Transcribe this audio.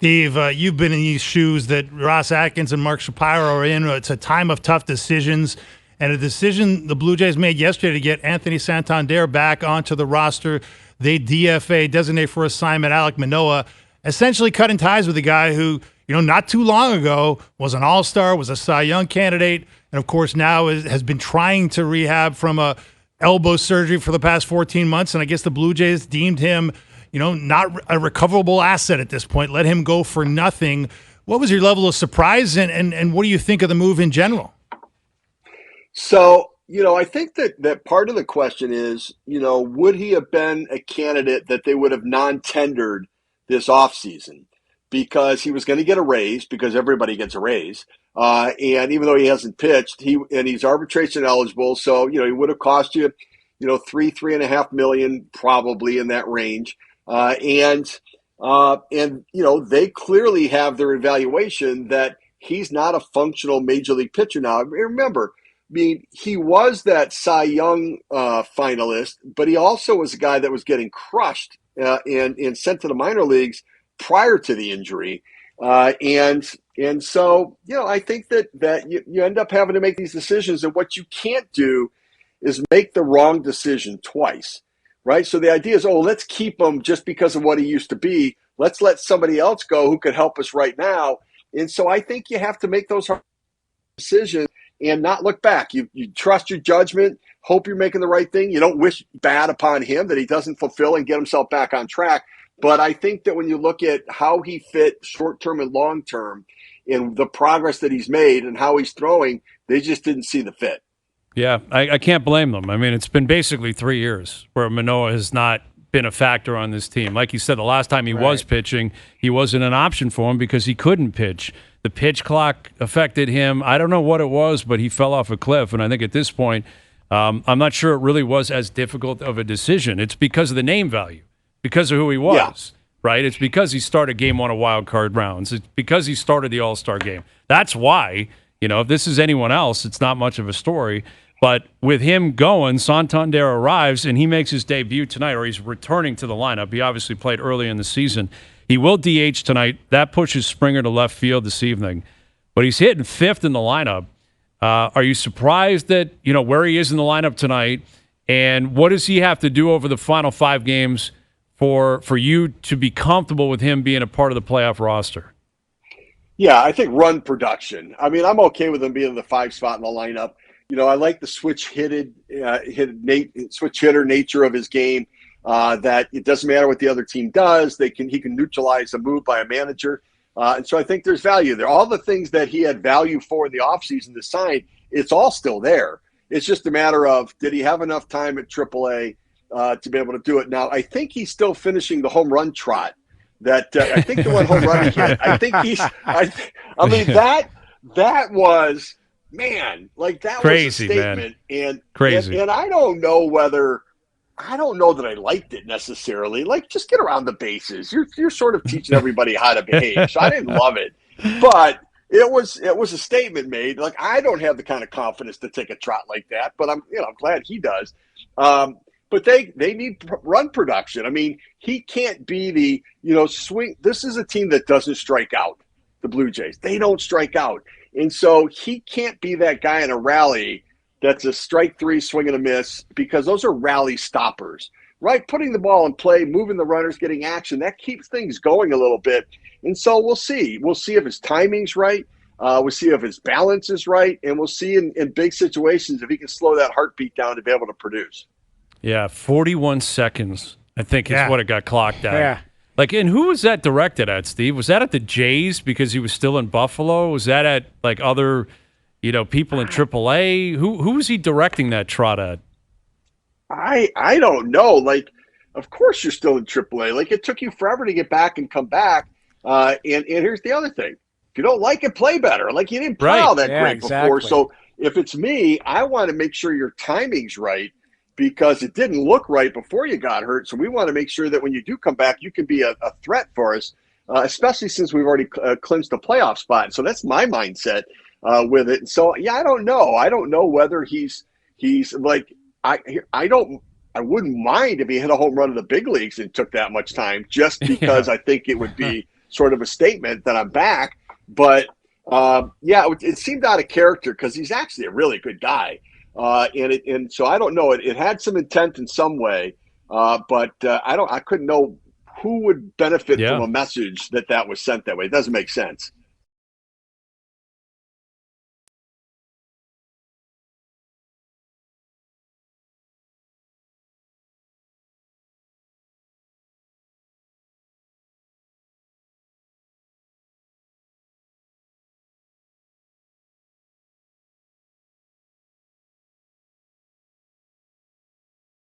Steve, you've been in these shoes that Ross Atkins and Mark Shapiro are in. It's a time of tough decisions. And a decision the Blue Jays made yesterday to get Anthony Santander back onto the roster. They DFA, designate for assignment, Alek Manoah, essentially cutting ties with a guy who, not too long ago was an all-star, was a Cy Young candidate, and of course now has been trying to rehab from a elbow surgery for the past 14 months. And I guess the Blue Jays deemed him not a recoverable asset at this point, let him go for nothing. What was your level of surprise, and what do you think of the move in general? So, I think that part of the question is, would he have been a candidate that they would have non-tendered this offseason? Because he was going to get a raise, because everybody gets a raise. And even though he hasn't pitched, he's arbitration eligible. So, he would have cost you, $3.5 million, probably in that range. And they clearly have their evaluation that he's not a functional major league pitcher now. Remember, he was that Cy Young finalist, but he also was a guy that was getting crushed and sent to the minor leagues prior to the injury. And so, I think that you end up having to make these decisions, and what you can't do is make the wrong decision twice. Right. So the idea is, let's keep him just because of what he used to be. Let's let somebody else go who could help us right now. And so I think you have to make those hard decisions and not look back. You trust your judgment, hope you're making the right thing. You don't wish bad upon him that he doesn't fulfill and get himself back on track. But I think that when you look at how he fit short-term and long-term and the progress that he's made and how he's throwing, they just didn't see the fit. Yeah, I can't blame them. I mean, it's been basically 3 years where Manoah has not been a factor on this team. Like you said, the last time he was pitching, he wasn't an option for him because he couldn't pitch. The pitch clock affected him. I don't know what it was, but he fell off a cliff. And I think at this point, I'm not sure it really was as difficult of a decision. It's because of the name value, because of who he was, right? It's because he started game 1 of wild card rounds. It's because he started the All-Star game. That's why, if this is anyone else, it's not much of a story. But with him going, Santander arrives, and he makes his debut tonight, or he's returning to the lineup. He obviously played early in the season. He will DH tonight. That pushes Springer to left field this evening. But he's hitting 5th in the lineup. Are you surprised that, where he is in the lineup tonight, and what does he have to do over the final 5 games for you to be comfortable with him being a part of the playoff roster? Yeah, I think run production. I mean, I'm okay with him being in the 5 spot in the lineup. I like the switch hitter nature of his game. That it doesn't matter what the other team does; he can neutralize a move by a manager, and so I think there's value there. All the things that he had value for in the offseason to sign, it's all still there. It's just a matter of, did he have enough time at AAA to be able to do it? Now, I think he's still finishing the home run trot. That I think the one home run he hit. I think he's. I mean that was. Man, like that crazy, was a statement, man. And crazy. And I don't know that I liked it necessarily. Like, just get around the bases. You're sort of teaching everybody how to behave. So I didn't love it, but it was a statement made. Like, I don't have the kind of confidence to take a trot like that, but I'm glad he does. But they need run production. I mean, he can't be the swing. This is a team that doesn't strike out. The Blue Jays, they don't strike out. And so he can't be that guy in a rally that's a strike 3 swing and a miss, because those are rally stoppers, right? Putting the ball in play, moving the runners, getting action, that keeps things going a little bit. And so we'll see. We'll see if his timing's right. We'll see if his balance is right. And we'll see in big situations if he can slow that heartbeat down to be able to produce. Yeah, 41 seconds, I think, is what it got clocked at. Yeah. Like, and who was that directed at, Steve? Was that at the Jays because he was still in Buffalo? Was that at, like, other, people in AAA? Who was he directing that trot at? I don't know. Like, of course you're still in AAA. Like, it took you forever to get back and come back. And here's the other thing. If you don't like it, play better. Like, you didn't play all that great before. So if it's me, I want to make sure your timing's right, because it didn't look right before you got hurt. So we want to make sure that when you do come back, you can be a threat for us, especially since we've already clinched a playoff spot. So that's my mindset with it. And so, I don't know. I don't know whether he's like, I wouldn't mind if he hit a home run in the big leagues and took that much time, just because I think it would be sort of a statement that I'm back. But yeah, it seemed out of character because he's actually a really good guy. And so I don't know. It had some intent in some way, but I couldn't know who would benefit from a message that was sent that way. It doesn't make sense.